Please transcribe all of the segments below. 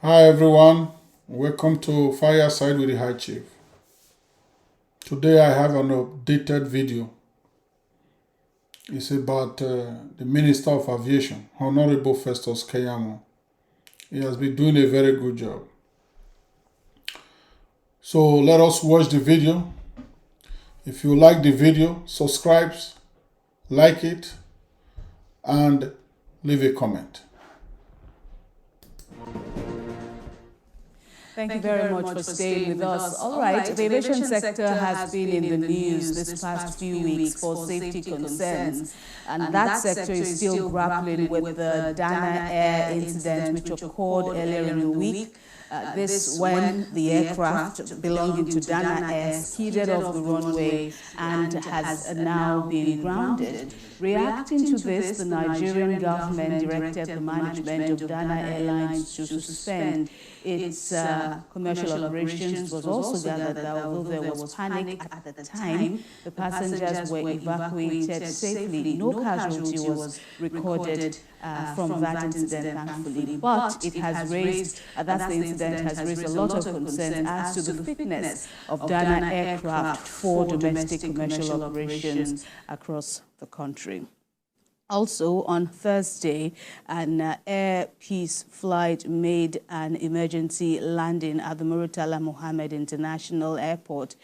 Hi everyone, welcome to Fireside with the High Chief. Today I have an updated video. It's about the Minister of Aviation, Honorable Festus Keyamo. He has been doing a very good job. So let us watch the video. If you like the video, subscribe, like it, and leave a comment. Thank you very much for staying with us. All right, the aviation sector has been in the news this past few weeks for safety concerns, and that sector is still grappling with the Dana Air incident which occurred earlier in the week. This when the aircraft belonging to Dana Air skidded off the runway and has now been grounded. Reacting to this, the Nigerian government directed the management of Dana Airlines to suspend its commercial operations. It was also gathered that although there was panic at the time, the passengers were evacuated safely. No casualty was recorded from that incident, thankfully. But it has raised, that's the incident has raised a lot of concerns as to the fitness of Dana aircraft for domestic commercial operations across the country. Also, on Thursday, an Air Peace flight made an emergency landing at the Murtala Mohammed International Airport.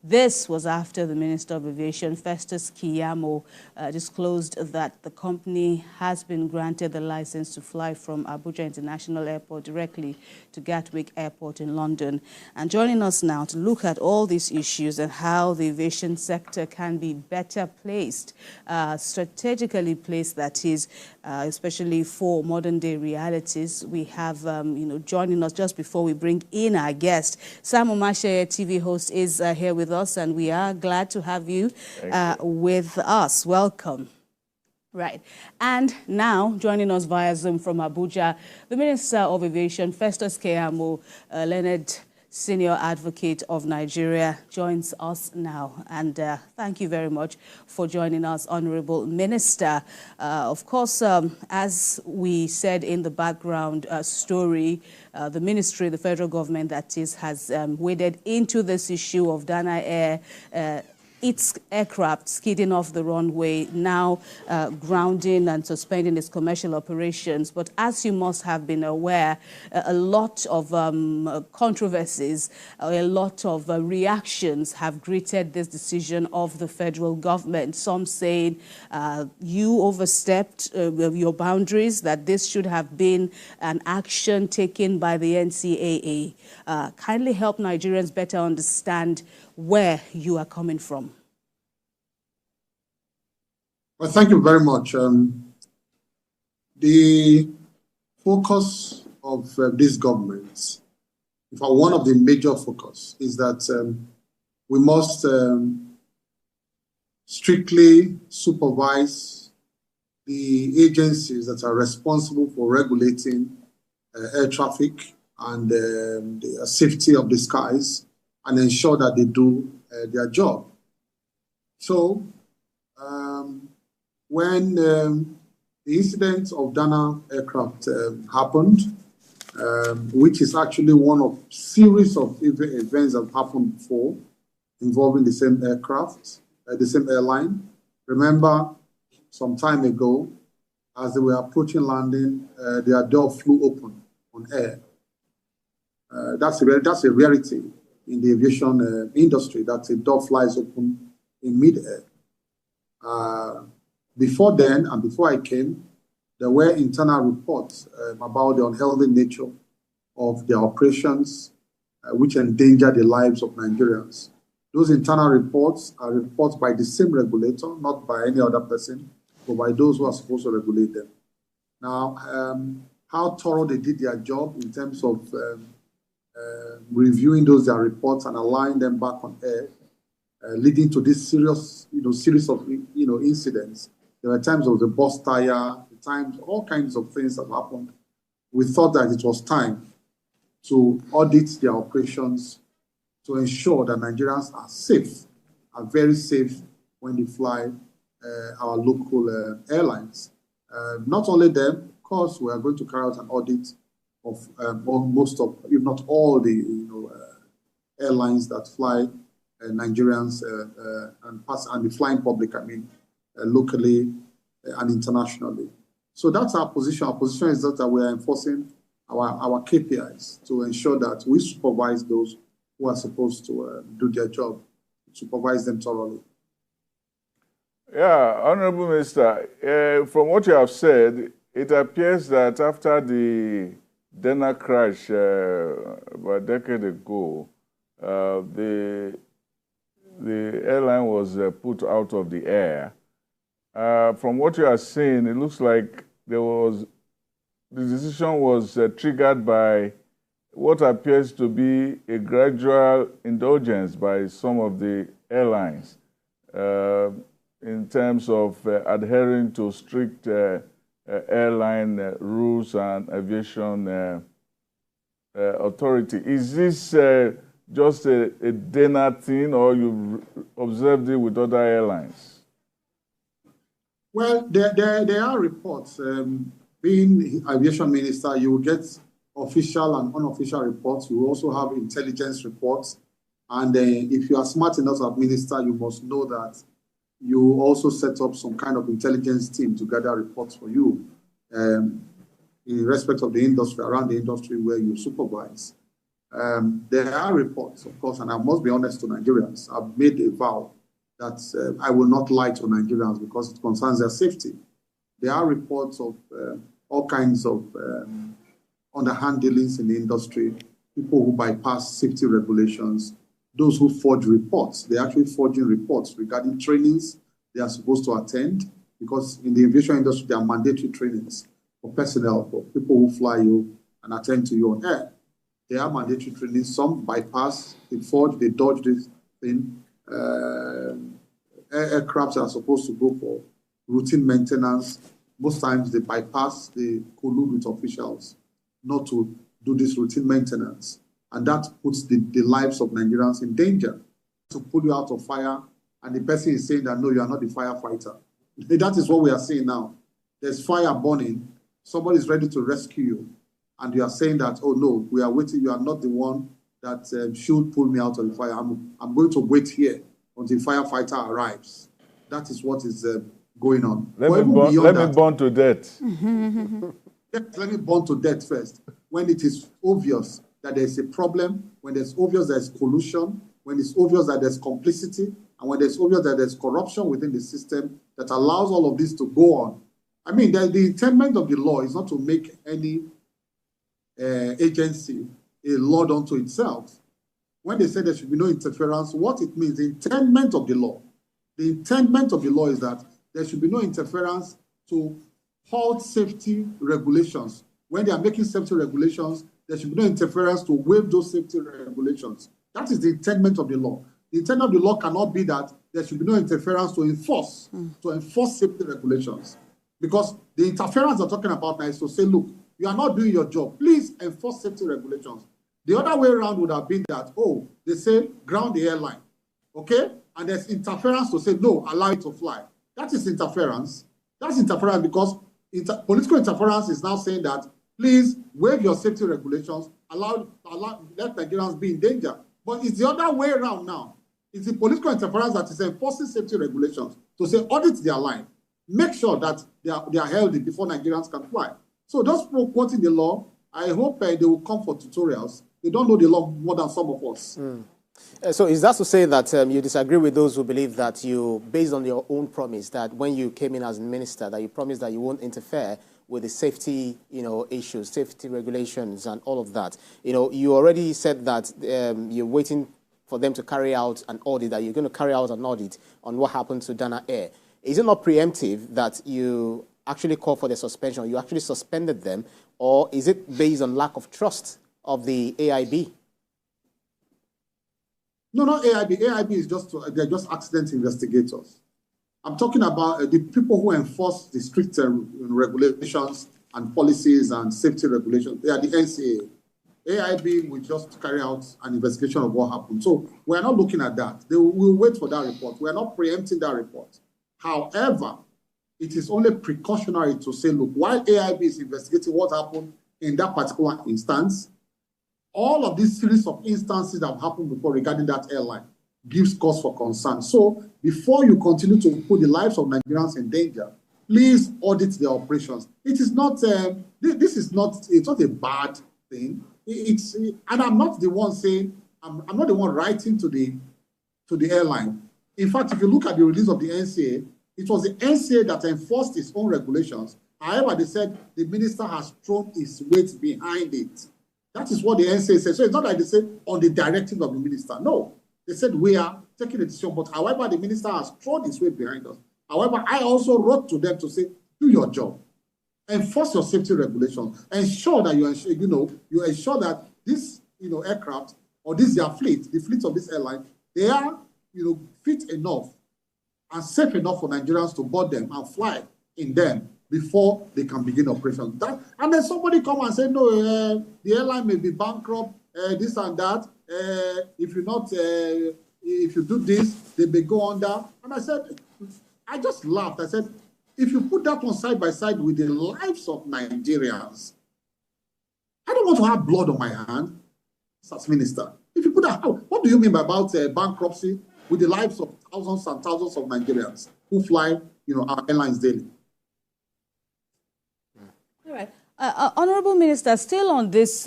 This was after the Minister of Aviation, Festus Keyamo, disclosed that the company has been granted the license to fly from Abuja International Airport directly to Gatwick Airport in London. And joining us now to look at all these issues and how the aviation sector can be better placed, strategically placed, that is, especially for modern-day realities, we have, joining us just before we bring in our guest. Sam Omashe, TV host, is here with us, and we are glad to have you with us. Welcome. Right. And now, joining us via Zoom from Abuja, the Minister of Aviation, Festus Keyamo, learned senior advocate of Nigeria, joins us now. And thank you very much for joining us, Honorable Minister. Of course, as we said in the background story, the ministry, the federal government, that is, has waded into this issue of Dana Air, its aircraft skidding off the runway, now grounding and suspending its commercial operations. But as you must have been aware, a lot of controversies, a lot of reactions have greeted this decision of the federal government. Some saying you overstepped your boundaries, that this should have been an action taken by the NCAA. Kindly help Nigerians better understand where you are coming from. Well, thank you very much. The focus of this government, in fact, one of the major focus is that we must strictly supervise the agencies that are responsible for regulating air traffic and the safety of the skies, and ensure that they do their job. So when the incident of Dana aircraft happened, which is actually one of series of events that have happened before involving the same aircraft, the same airline. Remember, some time ago, as they were approaching landing, their door flew open on air. That's a rarity in the aviation industry, that a door flies open in mid-air. Before then, and before I came, there were internal reports about the unhealthy nature of their operations, which endanger the lives of Nigerians. Those internal reports are reports by the same regulator, not by any other person, but by those who are supposed to regulate them. Now, how thorough they did their job in terms of reviewing their reports and allowing them back on air, leading to this serious, series of, incidents. There were times of the bus tire, times, all kinds of things that happened. We thought that it was time to audit their operations to ensure that Nigerians are safe, are very safe when they fly our local airlines. Not only them, of course, we are going to carry out an audit of most of, if not all, the airlines that fly Nigerians and the flying public. I mean, locally and internationally. So that's our position. Our position is that we are enforcing our KPIs to ensure that we supervise those who are supposed to do their job, supervise them thoroughly. Yeah, Honorable Minister, from what you have said, it appears that after the Dana crash about a decade ago, the airline was put out of the air. From what you are saying, it looks like the decision was triggered by what appears to be a gradual indulgence by some of the airlines in terms of adhering to strict airline rules and aviation authority. Is this just a Dana thing, or you've observed it with other airlines? Well, there are reports. Being aviation minister, you will get official and unofficial reports. You will also have intelligence reports. And if you are smart enough as minister, you must know that you also set up some kind of intelligence team to gather reports for you in respect of the industry, around the industry where you supervise. There are reports, of course, and I must be honest to Nigerians. I've made a vow that I will not lie to Nigerians because it concerns their safety. There are reports of all kinds of underhand dealings in the industry, people who bypass safety regulations, those who forge reports. They're actually forging reports regarding trainings they are supposed to attend, because in the aviation industry, there are mandatory trainings for personnel, for people who fly you and attend to you on air. There are mandatory trainings. Some bypass, they forge, they dodge this thing. Aircrafts are supposed to go for routine maintenance. Most times they bypass, they collude with officials not to do this routine maintenance. And that puts the lives of Nigerians in danger. To pull you out of fire, and the person is saying that, no, you are not the firefighter. That is what we are seeing now. There's fire burning. Somebody is ready to rescue you. And you are saying that, oh, no, we are waiting. You are not the one that should pull me out of the fire. I'm going to wait here until the firefighter arrives. That is what is going on. Let me burn to death. Yes, let me burn to death first. When it is obvious that there's a problem, when there's obvious there's collusion, when it's obvious that there's complicity, and when there's obvious that there's corruption within the system that allows all of this to go on. I mean, the intent of the law is not to make any agency a law unto itself. When they say there should be no interference, what it means, the intent of the law. The intent of the law is that there should be no interference to halt safety regulations. When they are making safety regulations, there should be no interference to waive those safety regulations. That is the intent of the law. The intent of the law cannot be that there should be no interference to enforce safety regulations. Because the interference they're talking about now is to say, look, you are not doing your job. Please enforce safety regulations. The other way around would have been that, oh, they say ground the airline, okay? And there's interference to say, no, allow it to fly. That is interference. That's interference because political interference is now saying that, please waive your safety regulations, let Nigerians be in danger. But it's the other way around now. It's the political interference that is enforcing safety regulations to say audit their line, make sure that they are healthy before Nigerians can fly. So those people quoting the law, I hope they will come for tutorials. They don't know the law more than some of us. So is that to say that you disagree with those who believe that you, based on your own promise, that when you came in as minister, that you promised that you won't interfere with the safety, issues, safety regulations, and all of that? You already said that you're waiting for them to carry out an audit, that you're going to carry out an audit on what happened to Dana Air. Is it not preemptive that you actually call for the suspension? You actually suspended them, or is it based on lack of trust of the AIB? No, not AIB. AIB is they're just accident investigators. I'm talking about the people who enforce the strict regulations and policies and safety regulations. They are the NCA. AIB will just carry out an investigation of what happened. So we're not looking at that. We'll wait for that report. We're not preempting that report. However, it is only precautionary to say, look, while AIB is investigating what happened in that particular instance. All of these series of instances that have happened before regarding that airline gives cause for concern. So before you continue to put the lives of Nigerians in danger, please audit their operations. It is not, this is not, it's not a bad thing. And I'm not the one saying, I'm not the one writing to the airline. In fact, if you look at the release of the NCA, it was the NCA that enforced its own regulations. However, they said the minister has thrown his weight behind it. That is what the NCA said. So it's not like they said on the directive of the minister. No, they said we are taking a decision. But however, the minister has thrown his weight behind us. However, I also wrote to them to say, do your job. Enforce your safety regulations. Ensure that you ensure that this aircraft or this their fleet, the fleet of this airline, they are fit enough and safe enough for Nigerians to board them and fly in them before they can begin operations. And then somebody come and say, no, the airline may be bankrupt, this and that. If you do this, they may go under. And I just laughed. I said, if you put that one side by side with the lives of Nigerians, I don't want to have blood on my hand as minister. If you put that, what do you mean about bankruptcy with the lives of thousands and thousands of Nigerians who fly, our airlines daily? All right, Honorable Minister, still on this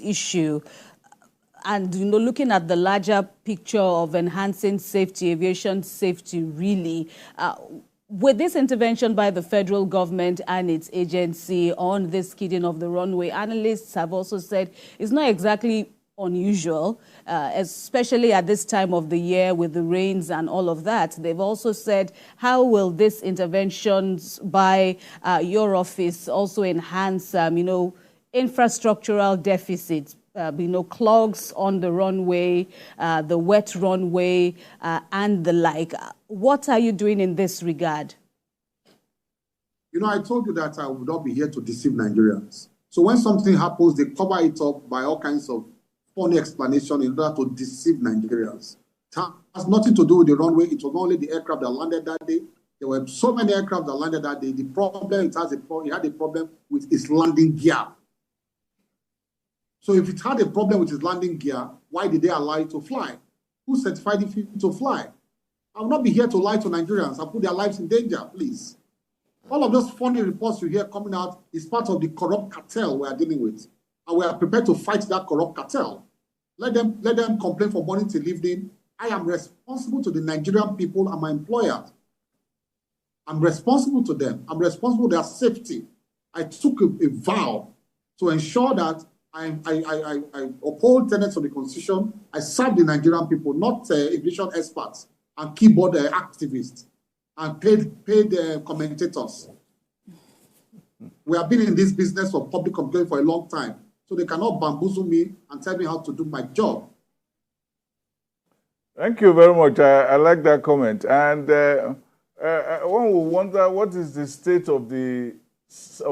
issue, and looking at the larger picture of enhancing safety, aviation safety, really. With this intervention by the federal government and its agency on this skidding of the runway, analysts have also said it's not exactly unusual, especially at this time of the year with the rains and all of that. They've also said, how will this interventions by your office also enhance, infrastructural deficits? Clogs on the runway, the wet runway, and the like. What are you doing in this regard? I told you that I would not be here to deceive Nigerians. So when something happens, they cover it up by all kinds of funny explanation in order to deceive Nigerians. It has nothing to do with the runway. It was only the aircraft that landed that day. There were so many aircraft that landed that day. The problem, it had a problem with its landing gear. So if it had a problem with its landing gear, why did they allow it to fly? Who certified it to fly? I will not be here to lie to Nigerians and put their lives in danger, please. All of those funny reports you hear coming out is part of the corrupt cartel we are dealing with. And we are prepared to fight that corrupt cartel. Let them complain from morning till evening. I am responsible to the Nigerian people and my employers. I'm responsible to them. I'm responsible for their safety. I took a vow to ensure that I uphold tenets of the Constitution. I serve the Nigerian people, not aviation experts and keyboard activists and paid commentators. We have been in this business of public complaint for a long time, so they cannot bamboozle me and tell me how to do my job. Thank you very much. I like that comment. And one will wonder, what is the state of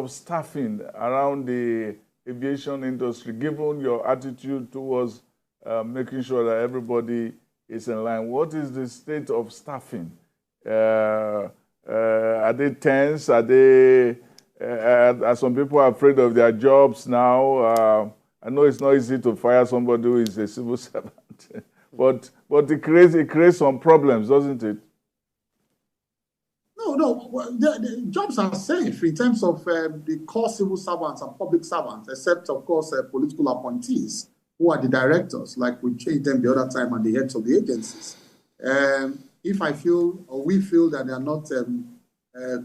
staffing around the aviation industry, given your attitude towards making sure that everybody is in line? What is the state of staffing? Are they tense? Are some people afraid of their jobs now? I know it's not easy to fire somebody who is a civil servant, but it creates some problems, doesn't it? No. The jobs are safe in terms of the core civil servants and public servants, except, of course, political appointees, who are the directors, like we changed them the other time, and the heads of the agencies. If I feel, or we feel, that they are not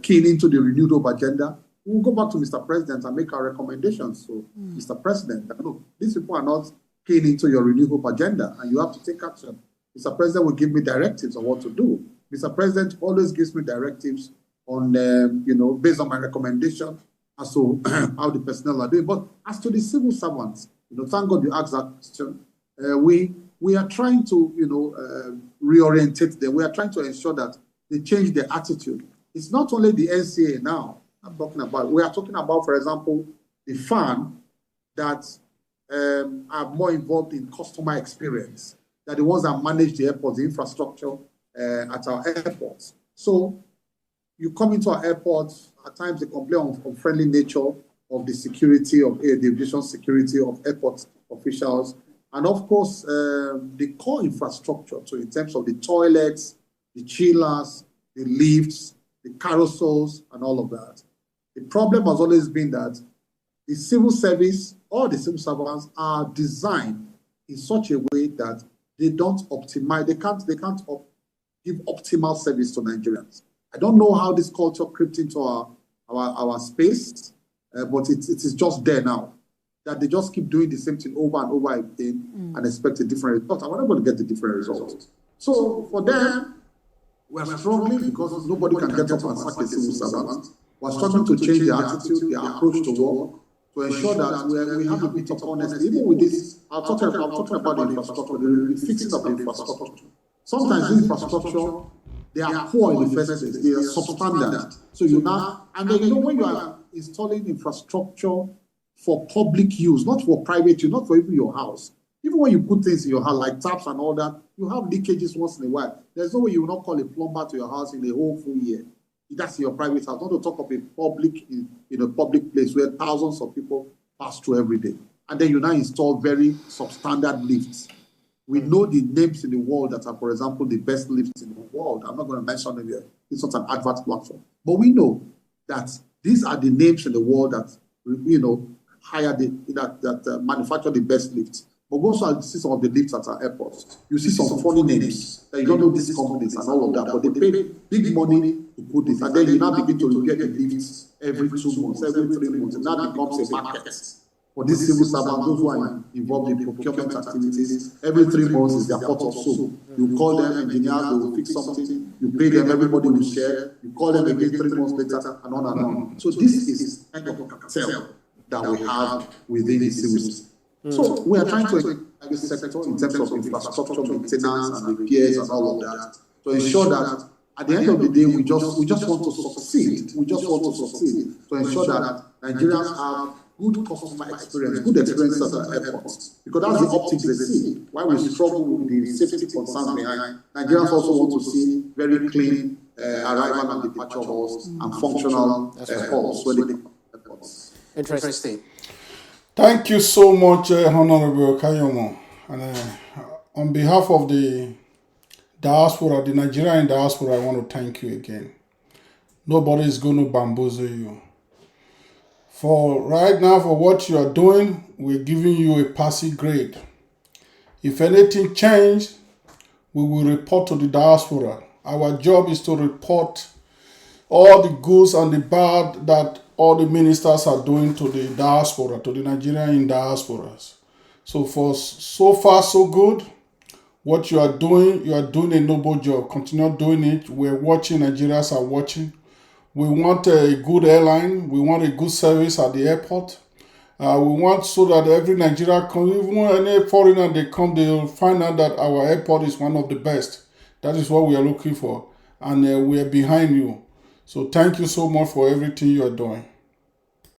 keen into the renewed hope agenda, we'll go back to Mr. President and make our recommendations. So, Mr. President, look, these people are not keen into your renewed hope agenda, and you have to take action. Mr. President will give me directives on what to do. Mr. President always gives me directives on, based on my recommendation as to how the personnel are doing. But as to the civil servants, thank God you asked that question. We are trying to, reorientate them. We are trying to ensure that they change their attitude. It's not only the NCA now I'm talking about. We are talking about, for example, the fan that are more involved in customer experience, that the ones that manage the airports, the infrastructure at our airports. So you come into our airports, at times they complain of friendly nature of the security of the aviation security of airport officials, and of course the core infrastructure. So in terms of the toilets, the chillers, the lifts, the carousels, and all of that. The problem has always been that the civil service or the civil servants are designed in such a way that they don't optimize, they can't give optimal service to Nigerians. I don't know how this culture crept into our space, but it is just there now, that they just keep doing the same thing over and over again and expect a different result. And we're not going to get the different results. So for them, we're struggling because nobody can get up and sack a civil servant. We're struggling to change their attitude, their approach to work, to ensure that we have a bit of honesty. Even with this, I'm talking about the infrastructure, the fixing of the infrastructure. Sometimes the infrastructure, they are poor in the first place. They are substandard. So you now, and then when you are installing infrastructure for public use, not for private use, not for even your house. Even when you put things in your house, like taps and all that, you have leakages once in a while. There's no way you will not call a plumber to your house in a whole full year. That's your private house. Not to talk of a public, in a public place where thousands of people pass through every day. And then you now install very substandard lifts. We know the names in the world that are, for example, the best lifts in the world. I'm not going to mention them here. It's not an advert platform. But we know that these are the names in the world that, hire that manufacture the best lifts. But go also see some of the lifts at our airports. You see some funny names that you don't know these companies and all of that, but they pay big money to put this. And then you now begin to get the lifts every 2 months, every 3 months. And that becomes a market for these civil servants, those who are involved in procurement activities. Every 3 months is their pot of soap. You call them engineers, they will fix something. You pay them, everybody will share. You call them again 3 months later, and on and on. So this is kind of a cartel that we have within the civil system. So we are trying to encourage this sector in terms of infrastructure maintenance and repairs and all of that to ensure that at the end of the day we just want to succeed. We just want to succeed to ensure that Nigerians have good customer experience, good experiences at airports, because that's the optics they see. Why we struggle with the safety concerns behind, Nigerians also want to see very clean arrival and departure halls and functional halls when they come to airports. Interesting. Thank you so much, Honorable Keyamo. And on behalf of the diaspora, the Nigerian diaspora, I want to thank you again. Nobody is going to bamboozle you. For right now, for what you are doing, we're giving you a passing grade. If anything changes, we will report to the diaspora. Our job is to report all the goods and the bad that all the ministers are doing to the diaspora, to the Nigerian diasporas. So far so good. What you are doing a noble job. Continue doing it. We're watching, Nigerians are watching. We want a good airline. We want a good service at the airport. We want so that every Nigerian, even any foreigner they come, they will find out that our airport is one of the best. That is what we are looking for. And we are behind you. So thank you so much for everything you are doing.